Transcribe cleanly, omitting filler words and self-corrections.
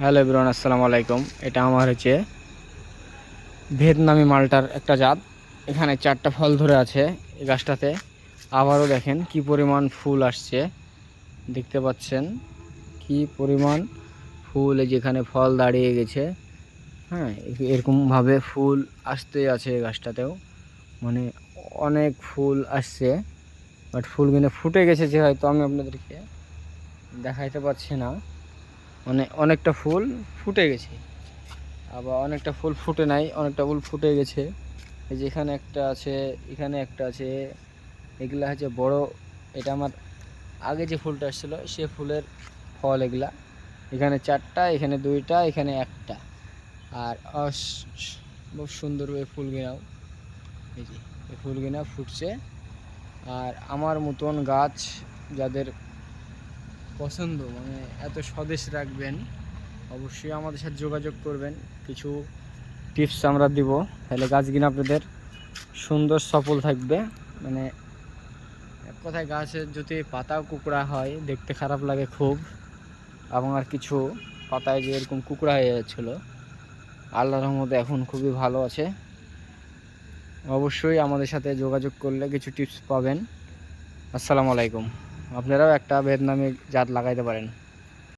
Hello everyone, আসসালামু আলাইকুম। এটা আমার হচ্ছে ভিয়েতনামি মালটার একটা জাত। এখানে 4টা ফল ধরে আছে এই গাছটাতে। আবারও দেখেন কি পরিমাণ ফুল আসছে, দেখতে পাচ্ছেন কি পরিমাণ ফুল। এই যেখানে ফল দাঁড়িয়ে গেছে, হ্যাঁ, এরকমভাবে ফুল আসতে আছে এই গাছটাতেও। মানে অনেক ফুল আসছে, বাট ফুল কিন্তু ফুটে গেছে যে হয়তো আমি আপনাদেরকে দেখাইতে পারছি না। মানে অনেকটা ফুল ফুটে গেছে, আবার অনেকটা ফুল ফুটে নাই, অনেকটা ফুল ফুটে গেছে। এই যে এখানে একটা আছে, এখানে একটা আছে। এগুলা হচ্ছে বড়। এটা আমার আগে যে ফুলটা আসছিল সে ফুলের ফল এগুলা। এখানে 4টা, এখানে 2টা, এখানে একটা। আর খুব সুন্দর এই ফুল গিনাও, এই যে এই ফুল গিনা ফুটছে। আর আমার মতন গাছ যাদের পছন্দ, মানে এত স্বদেশ রাখবেন, অবশ্যই আমাদের সাথে যোগাযোগ করবেন। কিছু টিপস আমরা দিব, তাহলে গাছগুলো আপনাদের সুন্দর সফল থাকবে। মানে এক কথায় গাছের যদি পাতা কুকড়া হয় দেখতে খারাপ লাগে খুব। আমার কিছু পাতায় যে এরকম কুকড়া হয়ে যাচ্ছিলো, আল্লাহর রহমতে এখন খুবই ভালো আছে। অবশ্যই আমাদের সাথে যোগাযোগ করলে কিছু টিপস পাবেন। আসসালামু আলাইকুম। আপনারাও একটা ভিয়েতনামি জাত লাগাইতে পারেন।